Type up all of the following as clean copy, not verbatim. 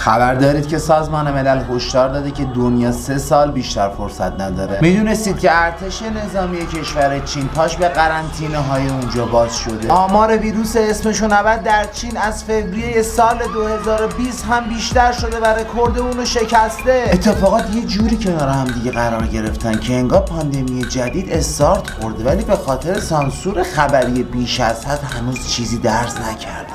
خبر دارید که سازمان ملل هشدار داده که دنیا 3 سال بیشتر فرصت نداره. میدونستید که ارتش نظامی کشور چین پاش به قرنطینه های اونجا باز شده. آمار ویروس اسمشو نبد در چین از فوریه سال 2020 هم بیشتر شده و رکورد اونو شکسته. اتفاقات یه جوری کنار هم دیگه قرار گرفتن که انگار پاندمی جدید استارت خورده، ولی به خاطر سانسور خبری بیش از حد هنوز چیزی درز نکرده.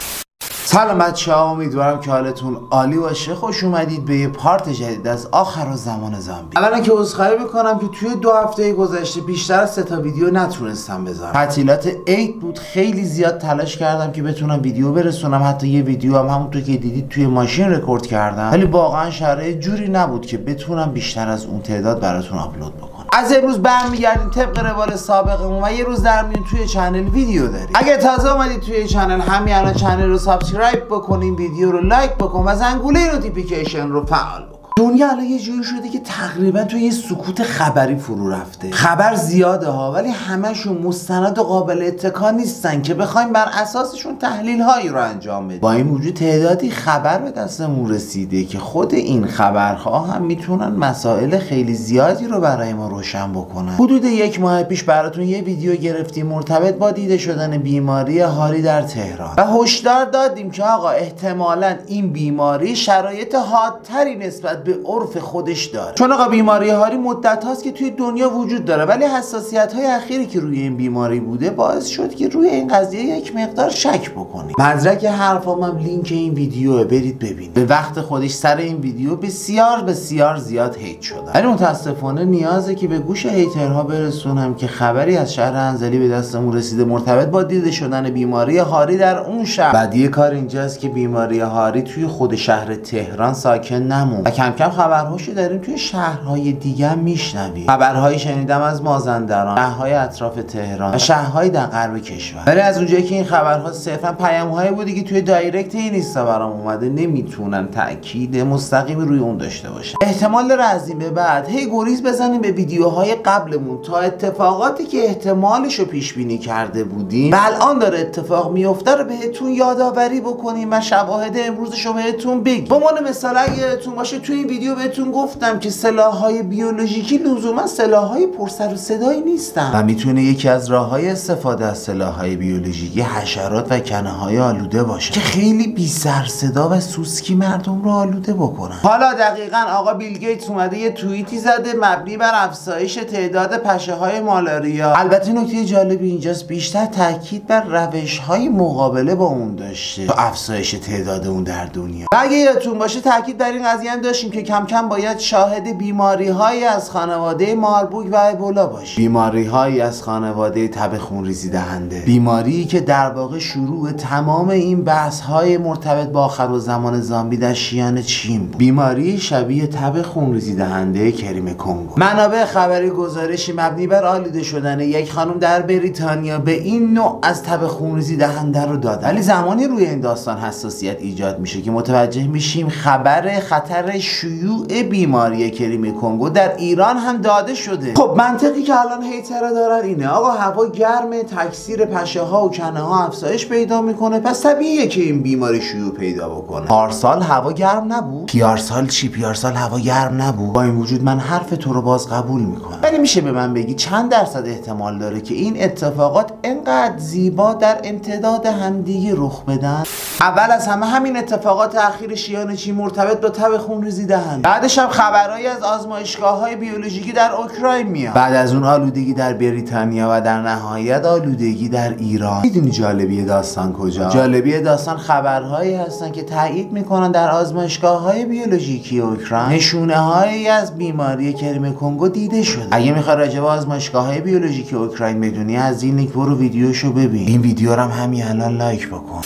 سلام بچه‌ها، امیدوارم که حالتون عالی باشه. خوش اومدید به یه پارت جدید از آخرالزمان زامبی. الان که عذرخواهی میکنم که توی 2 هفته گذشته بیشتر از 3 تا ویدیو نتونستم بذارم. تعطیلات عید بود، خیلی زیاد تلاش کردم که بتونم ویدیو برسونم. حتی یه ویدیو هم همونطور که دیدید توی ماشین رکورد کردم، ولی واقعا شرایط جوری نبود که بتونم بیشتر از اون تعداد براتون آپلود بکنم. از امروز برمیگردیم طبق روال سابقمون و یه روز در میون توی چنل ویدیو داریم. اگه تازه اومدید توی چنل، همین الان چنل رو سابسکرایب بکنین، ویدیو رو لایک بکن و زنگوله نوتیفیکیشن رو فعال بکن. دنیا الان یه جوری شده که تقریبا توی یه سکوت خبری فرو رفته. خبر زیاده ها، ولی همشون مستند و قابل اتکا نیستن که بخوایم بر اساسشون تحلیل هایی رو انجام بدیم. با این وجود تعدادی خبر به دستمون رسیده که خود این خبرها هم میتونن مسائل خیلی زیادی رو برای ما روشن بکنن. حدود 1 ماه پیش براتون یه ویدیو گرفتیم مرتبط با دیده شدن بیماری هاری در تهران و هشدار دادیم که آقا احتمالاً این بیماری شرایط حادتری نسبت به عرف خودش داره. چون آقا بیماری هاری مدت هاست که توی دنیا وجود داره، ولی حساسیت های اخیری که روی این بیماری بوده باعث شد که روی این قضیه یک مقدار شک بکنیم. مدرک حرفام هم لینک این ویدیو برید ببینید. به وقت خودش سر این ویدیو بسیار زیاد هیت شده، ولی متاسفانه نیازه که به گوش هیترها برسونم که خبری از شهر انزلی به دستمون رسیده مرتبط با دیده شدن بیماری هاری در اون شهر. بعدی کار اینجاست که بیماری هاری توی خود شهر تهران ساکن نمون و کم کم خبرهاشو داریم توی شهرهای دیگه میشنویم. خبرهایی شنیدم از مازندران، شهرهای اطراف تهران و شهرهای در غرب کشور، ولی از اونجایی که این خبرها صرفا پیام‌هایی بودی که توی دایرکت این اینستا برام اومده، نمیتونن تاکید مستقیمی روی اون داشته باشن. احتمال داره از این به بعد هی گریز بزنیم به ویدیوهای قبلمون تا اتفاقاتی که احتمالشو پیش بینی کرده بودیم و الان داره اتفاق میفته رو بهتون یادآوری بکنیم و شواهد امروزشو بهتون بگیم. به عنوان مثال اگه یادتون باشه توی این ویدیو بهتون گفتم که سلاح‌های بیولوژیکی لزوما سلاح‌های پر سر و صدایی نیستن و میتونه یکی از راه‌های استفاده از سلاح‌های بیولوژیکی حشرات و کنه‌های آلوده باشه که خیلی بی سر صدا و سوسکی مردم رو آلوده بکنن. حالا دقیقاً آقا بیل گیتس اومده یه توییتی زده مبنی بر افزایش تعداد پشه‌های مالاریا. البته نکته جالبی اینجاست بیشتر تاکید بر روش‌های مقابله با اون داشته تا افزایش تعداد اون در دنیا. اگه یادتون باشه تاکید بر این قضیه هم داشتیم که کم کم باید شاهد بیماری‌هایی از خانواده ماربورگ و ابولا باشیم. بیماری‌هایی از خانواده تب خونریزی دهنده، بیماری که در واقع شروع تمام این بحث‌های مرتبط با آخرالزمان زامبی در شیان چین بود. بیماری شبیه تب خونریزی دهنده کریم کنگو. منابع خبری گزارشی مبنی بر آلوده شدن یک خانم در بریتانیا به این نوع از تب خونریزی دهنده رو دادن، ولی زمانی روی این داستان حساسیت ایجاد میشه که متوجه میشیم خبر خطر شیوع بیماری کریم کنگو در ایران هم داده شده. خب منطقی که الان هیترها دارن اینه آقا هوا گرمه، تکثیر پشه ها و کنه ها افزایش پیدا میکنه، پس طبیعیه که این بیماری شیوع پیدا بکنه. پارسال هوا گرم نبود؟ پیارسال چی؟ پیارسال هوا گرم نبود. با این وجود من حرف تو رو باز قبول میکنم، ولی میشه به من بگی چند درصد احتمال داره که این اتفاقات انقدر زیبا در امتداد همدیگه رخ بدن؟ اول از همه همین اتفاقات اخیر شیان چین مرتبط با تب خونریزی دهنده، بعدش هم خبرهایی از آزمایشگاه‌های بیولوژیکی در اوکراین میاد، بعد از اون آلودگی در بریتانیا و در نهایت آلودگی در ایران. میدونی جالبی داستان کجا؟ جالبی داستان خبرهایی هستن که تایید میکنن در آزمایشگاه‌های بیولوژیکی اوکراین نشونه‌هایی از بیماری کریم کنگو دیده شده. اگه میخوای راجع به آزمایشگاه‌های بیولوژیکی اوکراین بدونی از این لینک برو ویدیوشو ببین. این ویدیو رو هم همین الان لایک بکن.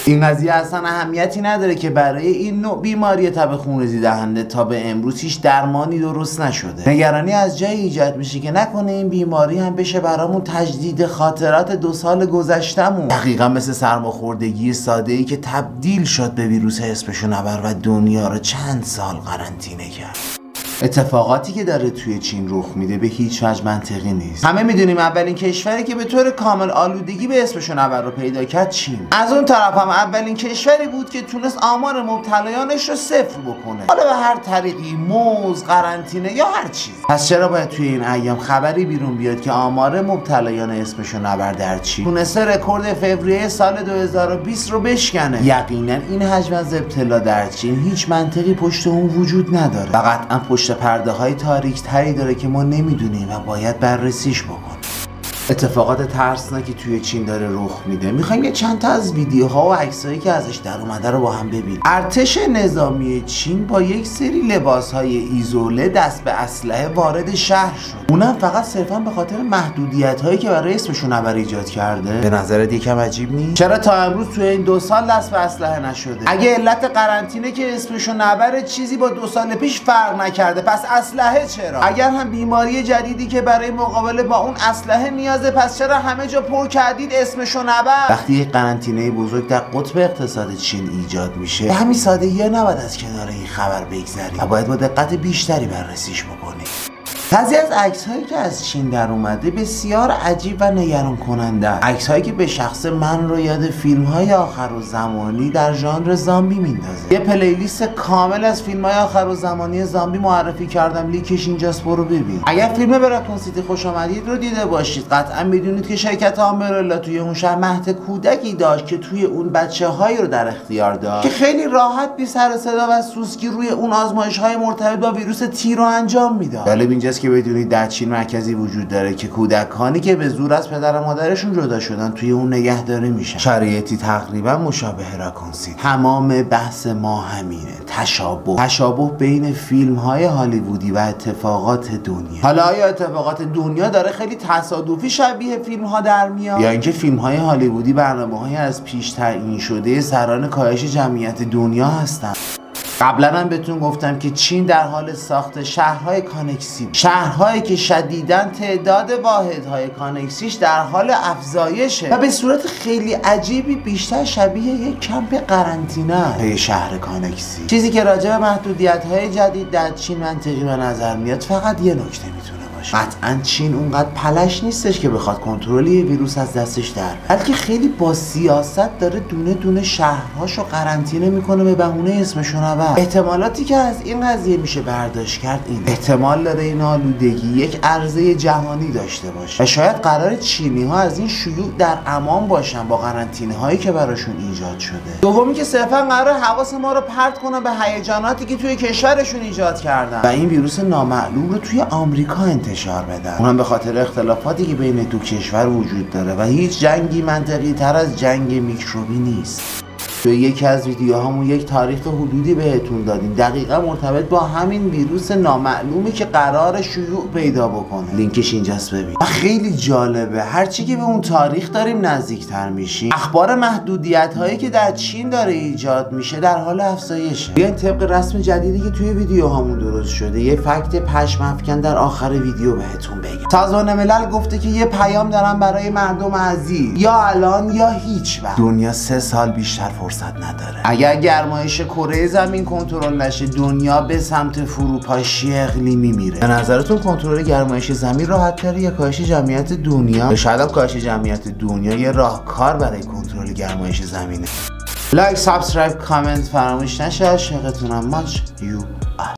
این قضیه اصلا اهمیتی نداره که برای این نوع بیماری تب خونریزی دهنده تا به امروز هیچ درمانی درست نشده. نگرانی از جایی ایجاد میشه که نکنه این بیماری هم بشه برامون تجدید خاطرات 2 سال گذشتمون، دقیقا مثل سرماخوردگی ساده‌ای که تبدیل شد به ویروس اسمشو نبر و دنیا رو چند سال قرنطینه کرد. اتفاقاتی که داره توی چین رخ میده به هیچ وجه منطقی نیست. همه میدونیم اولین کشوری که به طور کامل آلودگی به اسم شنور رو پیدا کرد چین. از اون طرف هم اولین کشوری بود که تونست آمار مبتلایانش رو صفر بکنه، حالا به هر طریقی، موز، قرنطینه یا هر چیز. پس چرا باید توی این ایام خبری بیرون بیاد که آمار مبتلایان اسم شنور در چین تونسته رکورد فوریه سال 2020 رو بشکنه؟ یقینا این حجم از ابتلا در چین هیچ منطقی پشت اون وجود نداره و قطعا پشت پرده های تاریک تری داره که ما نمیدونیم و باید بررسیش بکنیم. اتفاقات ترسناکی توی چین داره رخ میده. میخوایم یه چند تا از ویدیوها و عکسایی که ازش در اومده رو با هم ببینیم. ارتش نظامی چین با یک سری لباسهای ایزوله دست به اسلحه وارد شهر شد، اونم فقط صرفا به خاطر محدودیت‌هایی که برای اسم شنور ایجاد کرده. به نظرت یکم عجیب نیست؟ چرا تا امروز توی این 2 سال دست به اسلحه نشده؟ اگه علت قرنطینه که اسم شنور چیزی با 2 سال پیش فرق نکرده، پس اسلحه چرا؟ اگر هم بیماری جدیدی که برای مقابله با اون اسلحه نیازه، پس چرا همه جا پر کردید اسم شنور؟ وقتی یک قرنطینه بزرگ در قطب اقتصاد چین ایجاد میشه، به همین سادگی نباید از کنار این خبر بگذریم و باید با دقت بیشتری بررسیش بکنیم. بعضی از عکس‌هایی که از چین در اومده بسیار عجیب و نگران کننده. عکس‌هایی که به شخص من رو یاد فیلم‌های آخرالزمانی در ژانر زامبی میندازه. یه پلیلیست کامل از فیلم‌های آخرالزمانی زامبی معرفی کردم، لینکش اینجاست، برو ببین. اگر فیلم براکون سیتی خوش آمدید رو دیده باشید، قطعا میدونید که شرکت آمبرلا توی اون شهر مهد کودکی داشت که توی اون بچه‌هایی رو در اختیار داشت که خیلی راحت بی سر و صدا و سوسکی روی اون آزمایش‌های مرتبط با ویروس تی رو انجام میداد. جالب اینجاست که بدونید در چین مرکزی وجود داره که کودکانی که به زور از پدر و مادرشون جدا شدن توی اون نگهداری میشن. شرایطی تقریبا مشابه راکون سیتی. تمام بحث ما همینه، تشابه بین فیلم‌های هالیوودی و اتفاقات دنیا. حالا آیا اتفاقات دنیا داره خیلی تصادفی شبیه فیلم‌ها در میاد، یا اینکه فیلم‌های هالیوودی برنامه‌های از پیش تعیین شده سران کاهش جمعیت دنیا هستن؟ قبلا هم بهتون گفتم که چین در حال ساخت شهرهای کانکسی، شهرهایی که شدیداً تعداد واحدهای کانکسیش در حال افزایشه و به صورت خیلی عجیبی بیشتر شبیه یک کمپ قرنطینه یه شهر کانکسی. چیزی که راجع به محدودیت‌های جدید در چین منطقی به نظر میاد فقط یه نکته میتونه باشه. قطعاً چین اونقدر پلش نیستش که بخواد کنترل یه ویروس از دستش در بیاره، بلکه خیلی با سیاست داره دونه دونه شهرهاشو قرنطینه میکنه به بهونه اسم شنور. احتمالاتی که از این قضیه میشه برداشت کرد این احتمال داره این آلودگی یک عرضه جهانی داشته باشه و شاید قرار چینی ها از این شیوع در امان باشن با قرنطینه هایی که براشون ایجاد شده. دومی که صرفا قرار حواس ما رو پرت کنه به هیجاناتی که توی کشورشون ایجاد کردن و این ویروس نامعلوم رو توی آمریکا انتشار بدن، اونم به خاطر اختلافاتی که بین دو کشور وجود داره و هیچ جنگی منطقی تر از جنگ میکروبی نیست. توی یکی از ویدیوهامون یک تاریخ حدودی بهتون دادیم دقیقا مرتبط با همین ویروس نامعلومی که قرار شیوع پیدا بکنه. لینکش اینجاست ببین. و خیلی جالبه هرچی که به اون تاریخ داریم نزدیکتر میشیم، اخبار محدودیت هایی که در چین داره ایجاد میشه در حال افزایشه. بیاین طبق رسم جدیدی که توی ویدیوهامون درست شده یه فکت پشم‌افکن در آخر ویدیو بهتون بگم. سازمان ملل گفته که یه پیام دارن برای مردم عزیز، یا الان یا هیچ وقت. دنیا 3 سال بیشتر فرصت نداره. اگر گرمایش کره زمین کنترل نشه دنیا به سمت فروپاشی اقلیمی میره. به نظرتون کنترل گرمایش زمین راحت تره یا کاهش جمعیت دنیا؟ شاید کاهش جمعیت دنیا یه راهکار برای کنترل گرمایش زمینه. لایک، سابسکرایب، کامنت فراموش نشه. عاشقتونم. ماچ یو